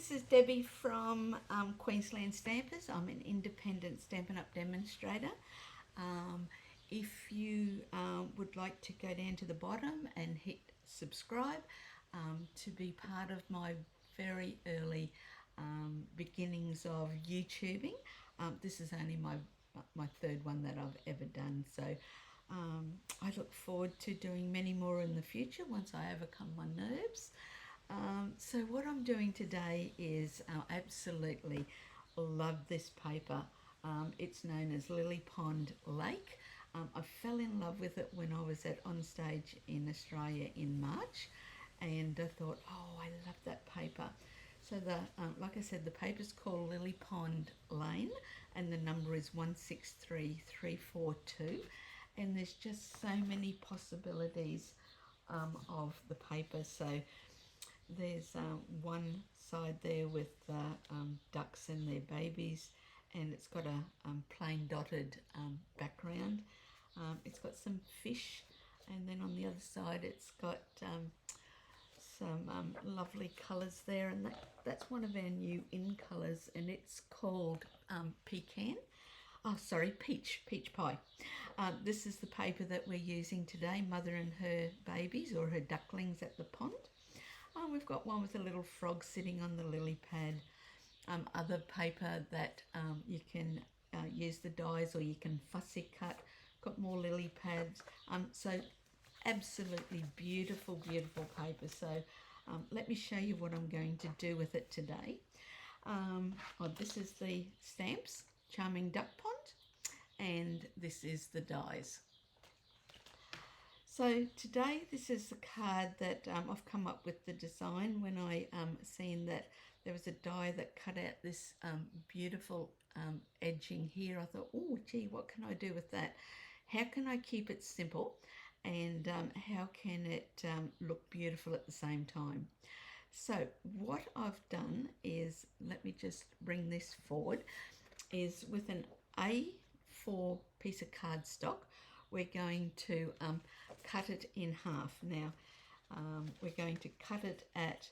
this is Debbie from Queensland Stampers. I'm an independent Stampin' Up! Demonstrator. If you would like to go down to the bottom and hit subscribe to be part of my very early beginnings of YouTubing. This is only my third one that I've ever done, so I look forward to doing many more in the future once I overcome my nerves. So what I'm doing today is absolutely love this paper. It's known as Lily Pond Lake. I fell in love with it when I was at On Stage in Australia in March, and I thought, oh, I love that paper. So like I said, the paper's called Lily Pond Lane, and the number is 163342. And there's just so many possibilities of the paper. So there's one side there with ducks and their babies, and it's got a plain dotted background. It's got some fish, and then on the other side it's got some lovely colours there, and that's one of our new in colours, and it's called pecan. Oh, sorry, peach pie. This is the paper that we're using today, Mother and her babies, or her ducklings at the pond. We've got one with a little frog sitting on the lily pad. Other paper that you can use the dies, or you can fussy cut. Got more lily pads. So absolutely beautiful, beautiful paper. So let me show you what I'm going to do with it today. This is the stamps, Charming Duck Pond, and this is the dies. So today this is the card that I've come up with the design when I seen that there was a die that cut out this beautiful edging here. I thought, oh gee, what can I do with that? How can I keep it simple, and how can it look beautiful at the same time? So what I've done is, let me just bring this forward, is with an A4 piece of cardstock, we're going to cut it in half. Now, we're going to cut it at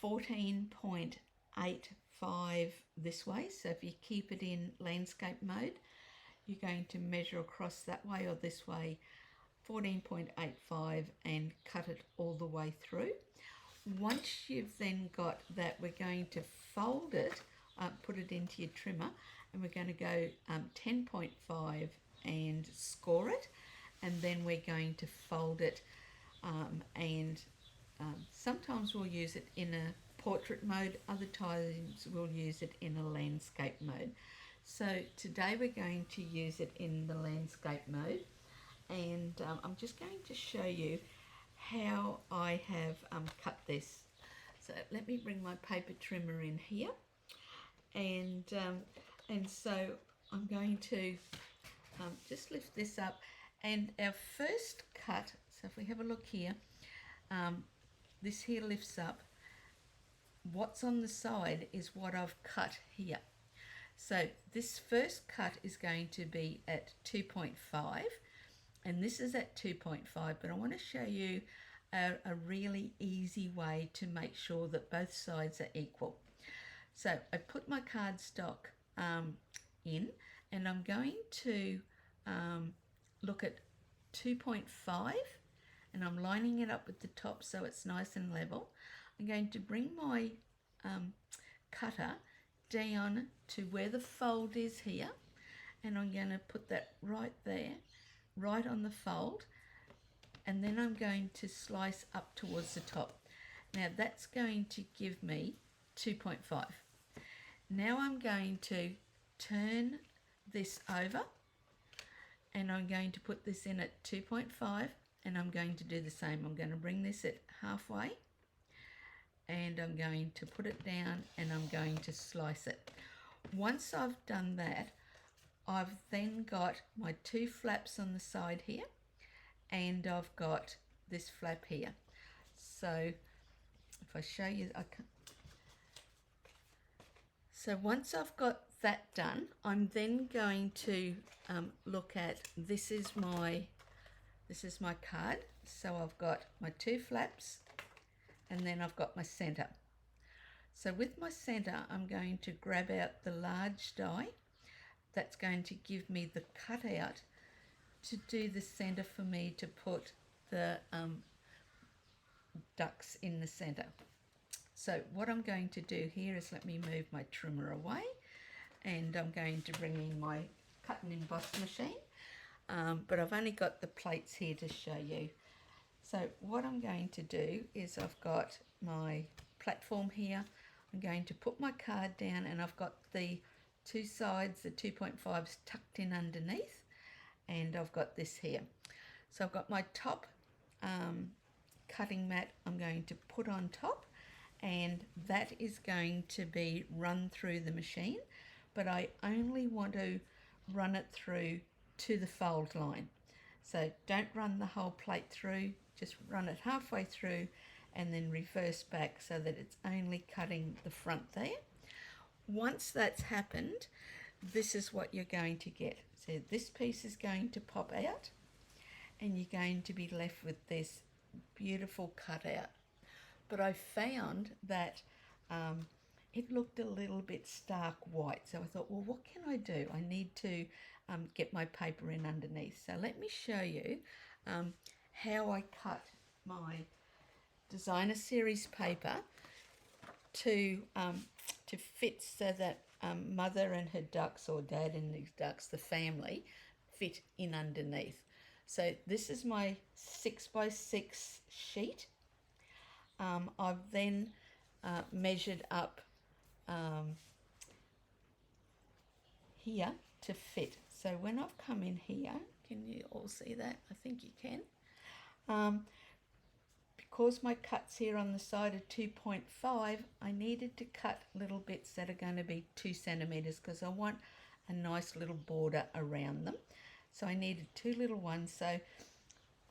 14.85 this way. So if you keep it in landscape mode, you're going to measure across that way or this way, 14.85, and cut it all the way through. Once you've then got that, we're going to fold it, put it into your trimmer, and we're going to go 10.5 and score it, and then we're going to fold it, and sometimes we'll use it in a portrait mode, other times we'll use it in a landscape mode. So today we're going to use it in the landscape mode, and I'm just going to show you how I have cut this. So let me bring my paper trimmer in here, and so I'm going to just lift this up, and our first cut, so if we have a look here, this here lifts up. What's on the side is what I've cut here. So this first cut is going to be at 2.5, and this is at 2.5, but I want to show you a really easy way to make sure that both sides are equal. So I put my cardstock in, and I'm going to look at 2.5, and I'm lining it up with the top so it's nice and level. I'm going to bring my cutter down to where the fold is here, and I'm going to put that right there, right on the fold, and then I'm going to slice up towards the top. Now that's going to give me 2.5. Now I'm going to turn this over, and I'm going to put this in at 2.5, and I'm going to do the same. I'm going to bring this at halfway, and I'm going to put it down, and I'm going to slice it. Once I've done that, I've then got my two flaps on the side here, and I've got this flap here. So if I show you, so once I've got that done, I'm then going to look at, this is my card. So I've got my two flaps, and then I've got my center. So with my centre, I'm going to grab out the large die. That's going to give me the cutout to do the centre for me to put the ducks in the centre. So what I'm going to do here is let me move my trimmer away, and I'm going to bring in my cut and emboss machine, but I've only got the plates here to show you. So what I'm going to do is I've got my platform here. I'm going to put my card down, and I've got the two sides, the 2.5s tucked in underneath, and I've got this here. So I've got my top cutting mat I'm going to put on top, and that is going to be run through the machine, but I only want to run it through to the fold line. So don't run the whole plate through, just run it halfway through and then reverse back so that it's only cutting the front there. Once that's happened, this is what you're going to get. So this piece is going to pop out, and you're going to be left with this beautiful cutout. But I found that it looked a little bit stark white, so I thought, well, what can I do? I need to get my paper in underneath. So let me show you how I cut my designer series paper to fit so that mother and her ducks, or dad and his ducks, the family, fit in underneath. So this is my 6x6 sheet. I've then measured up here to fit. So when I've come in here, can you all see that? I think you can. Because my cuts here on the side are 2.5, I needed to cut little bits that are going to be 2 centimetres because I want a nice little border around them. So I needed 2 little ones. So I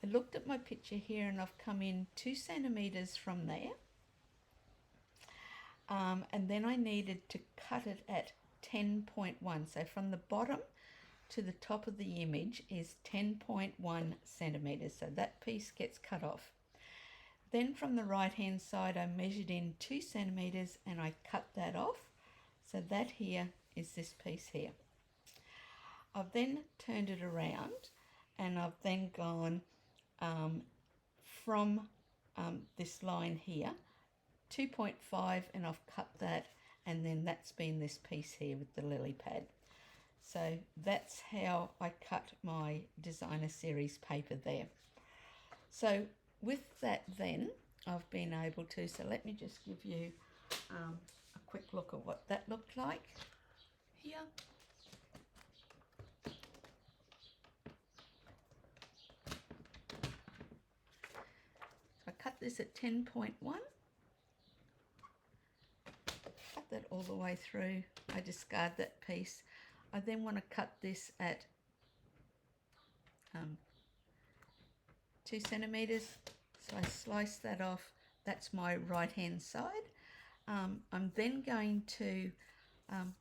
looked at my picture here, and I've come in 2 centimetres from there. And then I needed to cut it at 10.1. So from the bottom to the top of the image is 10.1 centimetres. So that piece gets cut off. Then from the right hand side, I measured in 2 centimetres and I cut that off. So that here is this piece here. I've then turned it around, and I've then gone from this line here, 2.5, and I've cut that, and then that's been this piece here with the lily pad. So that's how I cut my designer series paper there. So with that then, I've been able to, so let me just give you a quick look at what that looked like here. So I cut this at 10.1, cut that all the way through, I discard that piece. I then want to cut this at 2 centimetres, so I slice that off. That's my right hand side. I'm then going to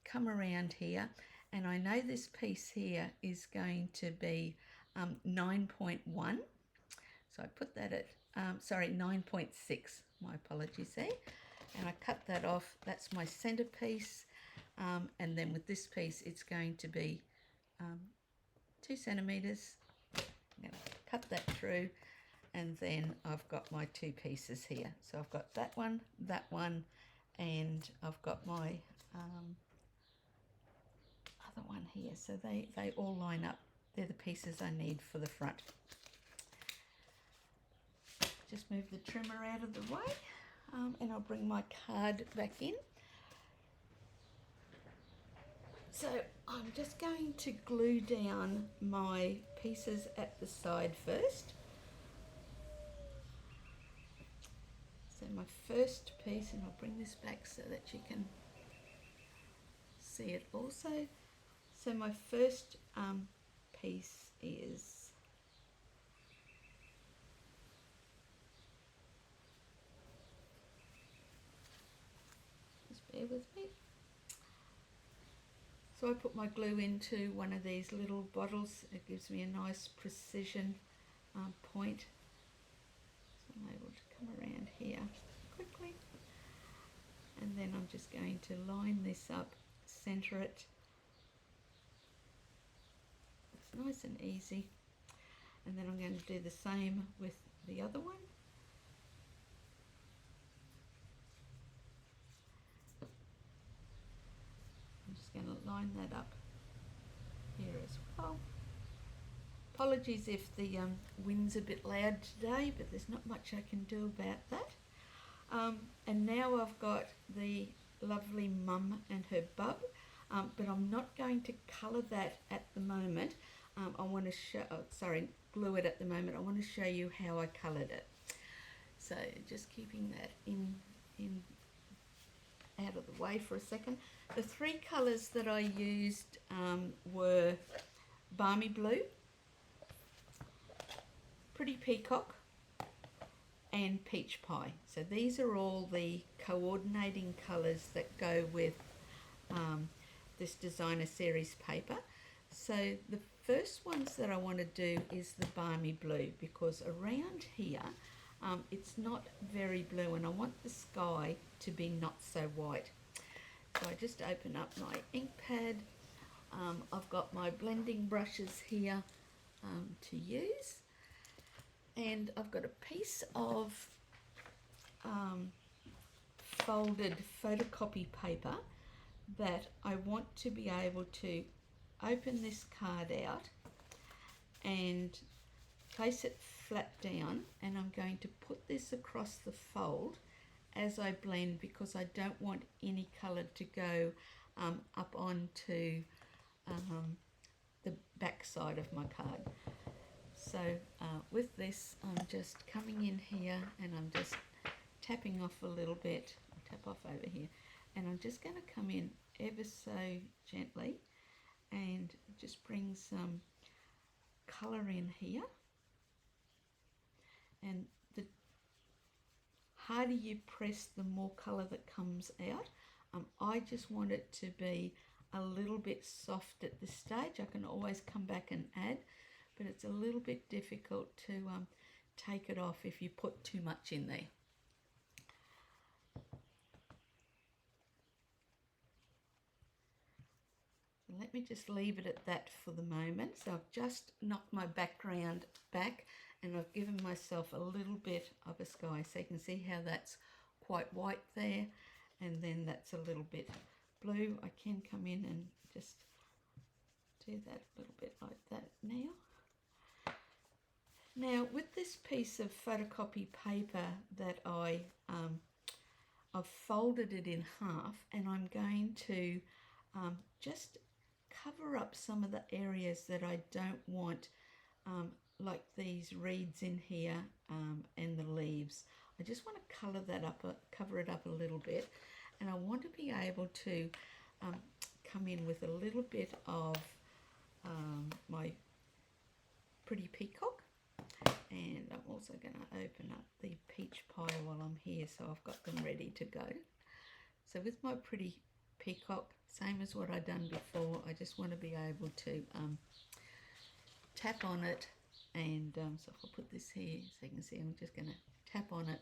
come around here, and I know this piece here is going to be 9.1, so I put that at 9.6, my apologies there, and I cut that off. That's my centre piece, and then with this piece it's going to be 2 centimetres. I'm going to cut that through, and then I've got my 2 pieces here. So I've got that one, and I've got my other one here. So they all line up. They're the pieces I need for the front. Just move the trimmer out of the way, and I'll bring my card back in. So I'm just going to glue down my pieces at the side first. So my first piece, and I'll bring this back so that you can see it also. So my first piece is just bear with me. So I put my glue into one of these little bottles. It gives me a nice precision point. So I'm able to come around here quickly. And then I'm going to line this up, center it. It's nice and easy. And then I'm going to do the same with the other one. I'm just going to line that up here as well. Apologies if the wind's a bit loud today, but there's not much I can do about that. And now I've got the lovely mum and her bub, but I'm not going to colour that at the moment. I want to show, glue it at the moment. I want to show you how I coloured it. So just keeping that in out of the way for a second. The three colours that I used were Balmy Blue, Pretty Peacock, and Peach Pie. So these are all the coordinating colours that go with this designer series paper. So the first ones that I want to do is the Balmy Blue, because around here it's not very blue and I want the sky to be not so white. So I just open up my ink pad. I've got my blending brushes here to use, and I've got a piece of folded photocopy paper that I want to be able to open this card out and place it flat down, and I'm going to put this across the fold as I blend, because I don't want any colour to go up onto the back side of my card. So with this, I'm just coming in here and I'm just tapping off a little bit. I'll tap off over here, and I'm just going to come in ever so gently and just bring some colour in here. And the harder you press, the more colour that comes out. I just want it to be a little bit soft at this stage. I can always come back and add, but it's a little bit difficult to take it off if you put too much in there. So let me just leave it at that for the moment. So I've just knocked my background back and I've given myself a little bit of a sky. So you can see how that's quite white there, and then that's a little bit blue. I can come in and just do that a little bit like that now. Now with this piece of photocopy paper that I've folded it in half, and I'm going to just cover up some of the areas that I don't want, like these reeds in here and the leaves. I just want to cover it up a little bit, and I want to be able to come in with a little bit of my Pretty Peacock, and I'm also going to open up the Peach Pie while I'm here, so I've got them ready to go. So with my Pretty Peacock, same as what I've done before, I just want to be able to tap on it, and so if I put this here so you can see, I'm just going to tap on it,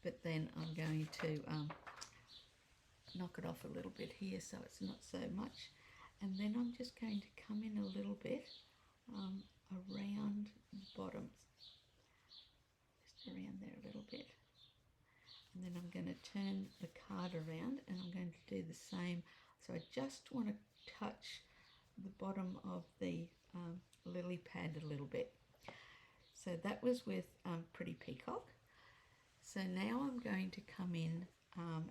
but then I'm going to knock it off a little bit here so it's not so much, and then I'm just going to come in a little bit around the bottom, just around there a little bit, and then I'm going to turn the card around and I'm going to do the same. So I just want to touch the bottom of the lily pad a little bit. So that was with Pretty Peacock. So now I'm going to come in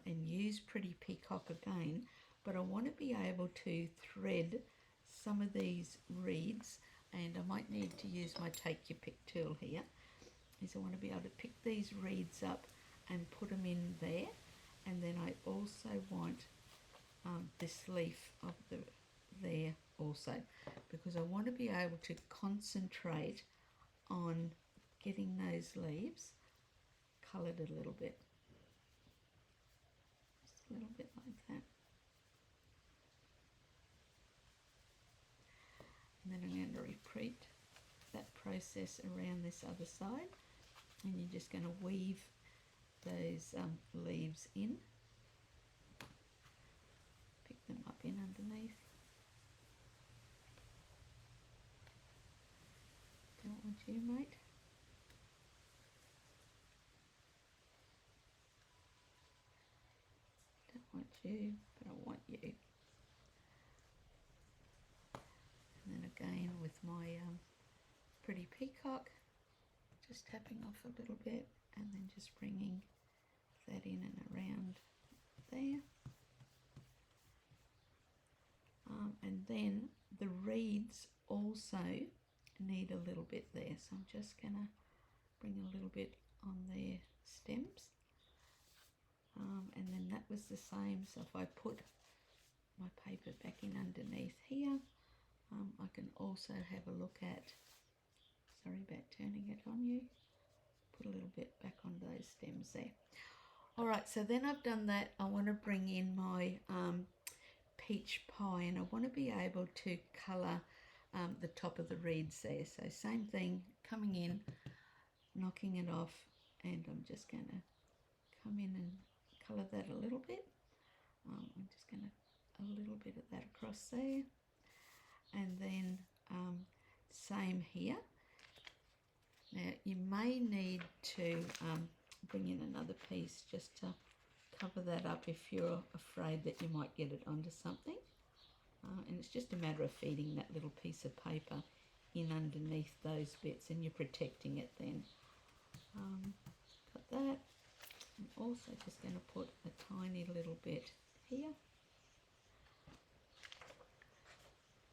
and use Pretty Peacock again, but I want to be able to thread some of these reeds, and I might need to use my Take Your Pick tool here. Is I want to be able to pick these reeds up and put them in there, and then I also want this leaf of there also, because I want to be able to concentrate on getting those leaves coloured a little bit, just a little bit like that. And then I'm going to repeat that process around this other side, and you're just going to weave those leaves in. in underneath. Don't want you, mate. Don't want you, but I want you. And then again with my pretty peacock, just tapping off a little bit and then just bringing that in and around there. And then the reeds also need a little bit there, so I'm just going to bring a little bit on their stems. And then that was the same, so if I put my paper back in underneath here, I can also have a look at, sorry about turning it on you, put a little bit back on those stems there. All right, so then I've done that. I want to bring in my peach pie, and I want to be able to colour the top of the reeds there. So same thing, coming in, knocking it off, and I'm just going to come in and colour that a little bit. I'm just going to, a little bit of that across there. And then same here. Now you may need to bring in another piece just to cover that up if you're afraid that you might get it onto something. And it's just a matter of feeding that little piece of paper in underneath those bits, and you're protecting it then. Got that. I'm also just going to put a tiny little bit here.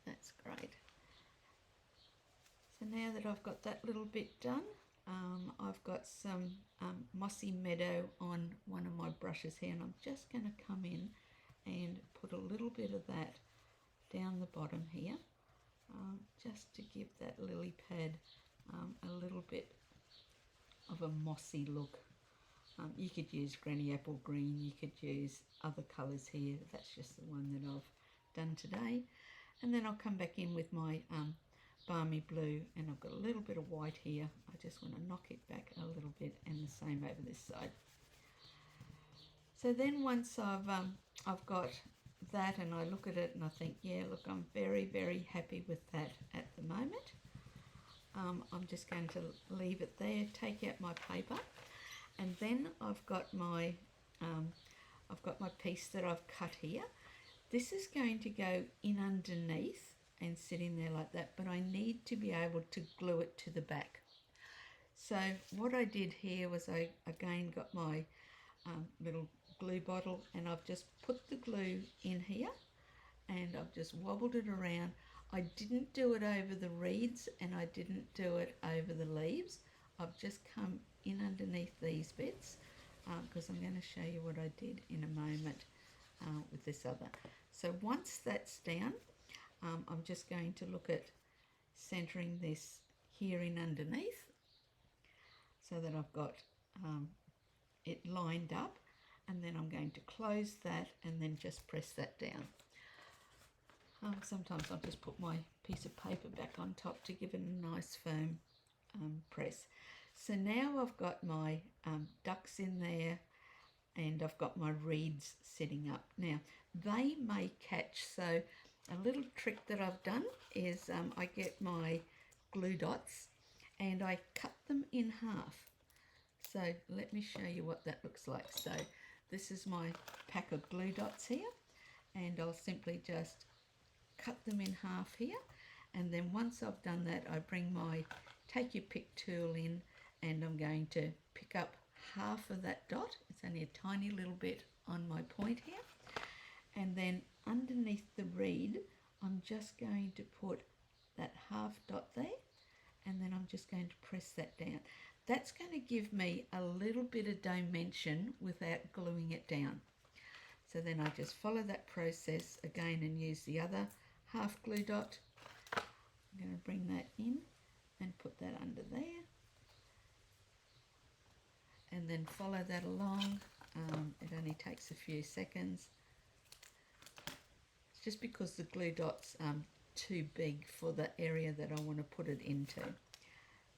That's great. So now that I've got that little bit done, I've got some mossy meadow on one of my brushes here, and I'm just going to come in and put a little bit of that down the bottom here, just to give that lily pad a little bit of a mossy look. You could use granny apple green, you could use other colours here. That's just the one that I've done today. And then I'll come back in with my balmy blue, and I've got a little bit of white here. I just want to knock it back a little bit, and the same over this side. So then once I've got that and I look at it and I think, yeah, look, I'm very, very happy with that at the moment. I'm just going to leave it there, take out my paper, and then I've got my piece that I've cut here. This is going to go in underneath and sit in there like that, but I need to be able to glue it to the back. So what I did here was I again got my little glue bottle, and I've just put the glue in here and I've just wobbled it around. I didn't do it over the reeds and I didn't do it over the leaves. I've just come in underneath these bits because I'm going to show you what I did in a moment with this other. So once that's down, I'm just going to look at centering this here in underneath so that I've got it lined up, and then I'm going to close that and then just press that down. Sometimes I'll just put my piece of paper back on top to give it a nice firm press. So now I've got my ducks in there and I've got my reeds sitting up. Now they may catch, so a little trick that I've done is I get my glue dots and I cut them in half. So let me show you what that looks like. So this is my pack of glue dots here, and I'll simply just cut them in half here, and then once I've done that, I bring my take your pick tool in and I'm going to pick up half of that dot. It's only a tiny little bit on my point here, and then underneath the reed I'm just going to put that half dot there, and then I'm just going to press that down. That's going to give me a little bit of dimension without gluing it down. So then I just follow that process again and use the other half glue dot. I'm going to bring that in and put that under there, and then follow that along. It only takes a few seconds. It's just because the glue dot's too big for the area that I want to put it into.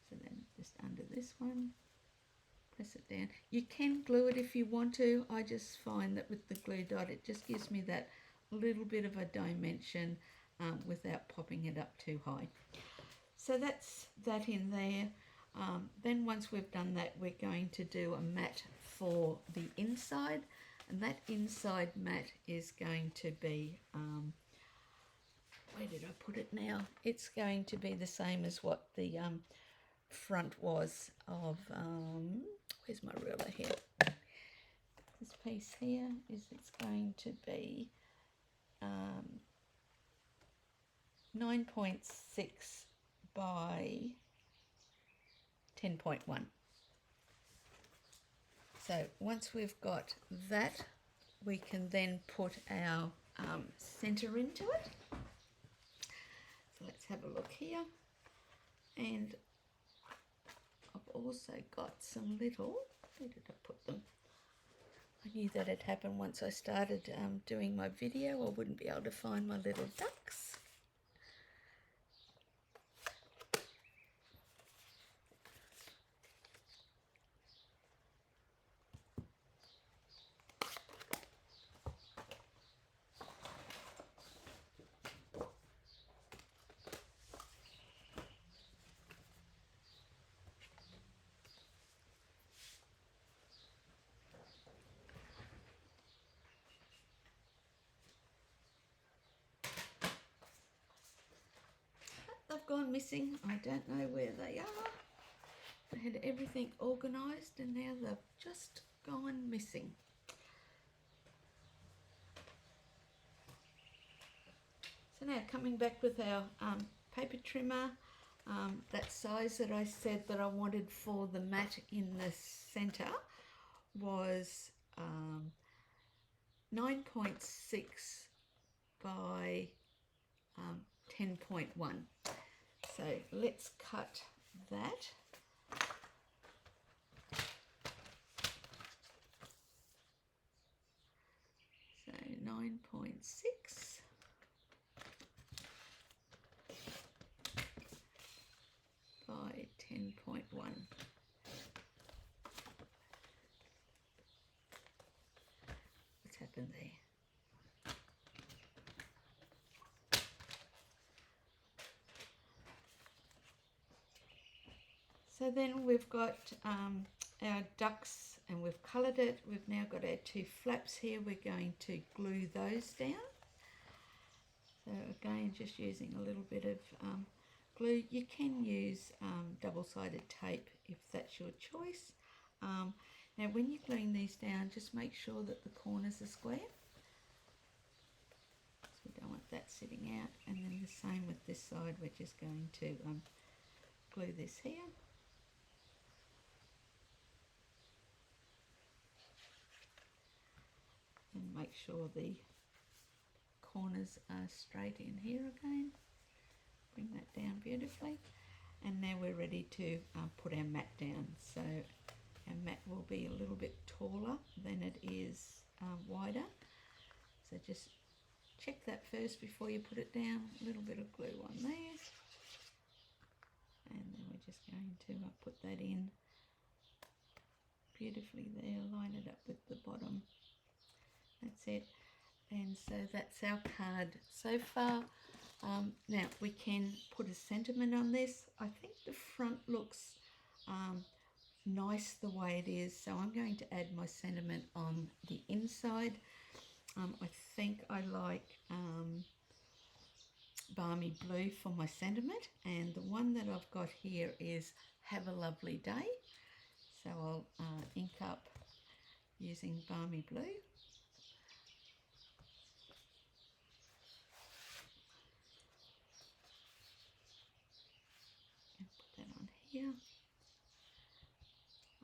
So then just under this one, press it down. You can glue it if you want to. I just find that with the glue dot it just gives me that little bit of a dimension without popping it up too high. So that's that in there. Then once we've done that, we're going to do a mat for the inside, and that inside mat is going to be, where did I put it now? It's going to be the same as what the front was of, where's my ruler here? This piece here is, it's going to be 9.6 by 10.1. So once we've got that, we can then put our centre into it. So let's have a look here. And I've also got some little, where did I put them? I knew that had happened once I started doing my video. I wouldn't be able to find my little ducks. They've gone missing. I don't know where they are. I had everything organised and now they've just gone missing. So now coming back with our paper trimmer, that size that I said that I wanted for the mat in the centre was 9.6 by 10.1. So let's cut that. So 9.6 by 10.1. What's happened there? So then we've got our ducks and we've coloured it. We've now got our two flaps here. We're going to glue those down. So again, just using a little bit of glue. You can use double-sided tape if that's your choice. Now when you're gluing these down, just make sure that the corners are square. So we don't want that sitting out. And then the same with this side, we're just going to glue this here. And make sure the corners are straight in here again. Bring that down beautifully. And now we're ready to put our mat down. So our mat will be a little bit taller than it is wider. So just check that first before you put it down. A little bit of glue on there. And then we're just going to put that in beautifully there. Line it up with the bottom. That's it. And so that's our card so far. Now we can put a sentiment on this. I think the front looks nice the way it is, so I'm going to add my sentiment on the inside. I think I like Balmy Blue for my sentiment, and the one that I've got here is Have a Lovely Day. So I'll ink up using Balmy Blue. Here.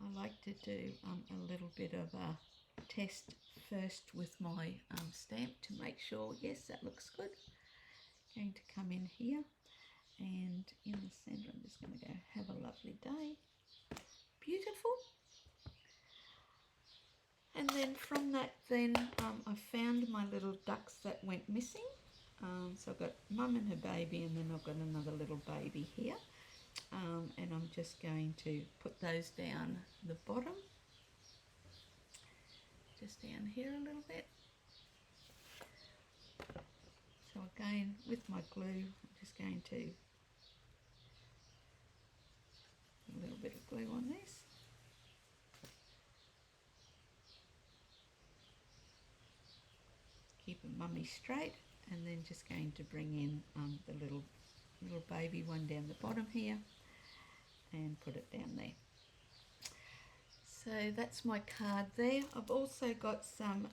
I like to do a little bit of a test first with my stamp to make sure, yes, that looks good. Going to come in here and in the centre I'm just going to go Have a Lovely Day. Beautiful. And then from that then I found my little ducks that went missing. So I've got Mum and her baby, and then I've got another little baby here. And I'm just going to put those down the bottom, just down here a little bit. Again, with my glue, I'm just going to put a little bit of glue on this. Keep a mummy straight, and then just going to bring in the little baby one down the bottom here and put it down there. So that's my card there. I've also got some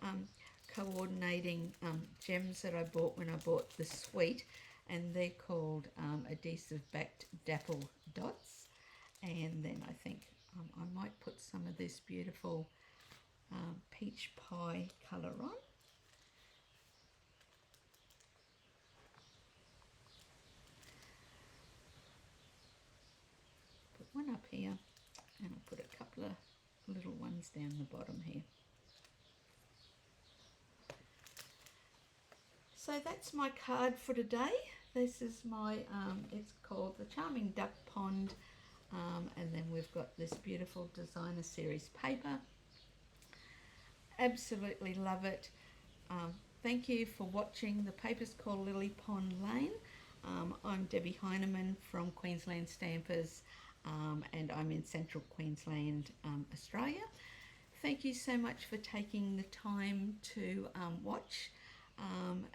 coordinating gems that I bought when I bought the suite, and they're called adhesive backed dapple dots. And then I think I might put some of this beautiful peach pie colour on. Put one up here, and I'll put a couple of little ones down the bottom here. So that's my card for today. This is my, it's called the Charming Duck Pond, and then we've got this beautiful designer series paper. Absolutely love it. Thank you for watching. The paper's called Lily Pond Lane. I'm Debbie Heinemann from Queensland Stampers, and I'm in Central Queensland, Australia. Thank you so much for taking the time to watch.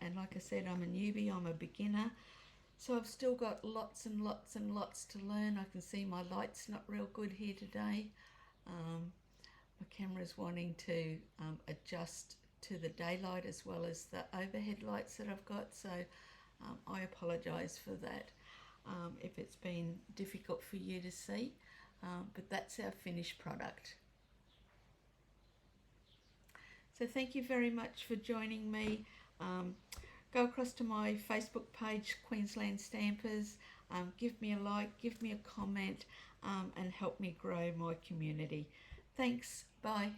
And like I said, I'm a newbie, I'm a beginner, so I've still got lots and lots and lots to learn. I can see my light's not real good here today. My camera's wanting to adjust to the daylight as well as the overhead lights that I've got, so I apologise for that if it's been difficult for you to see, but that's our finished product. So thank you very much for joining me. Go across to my Facebook page, Queensland Stampers. Give me a like, give me a comment, and help me grow my community. Thanks. Bye.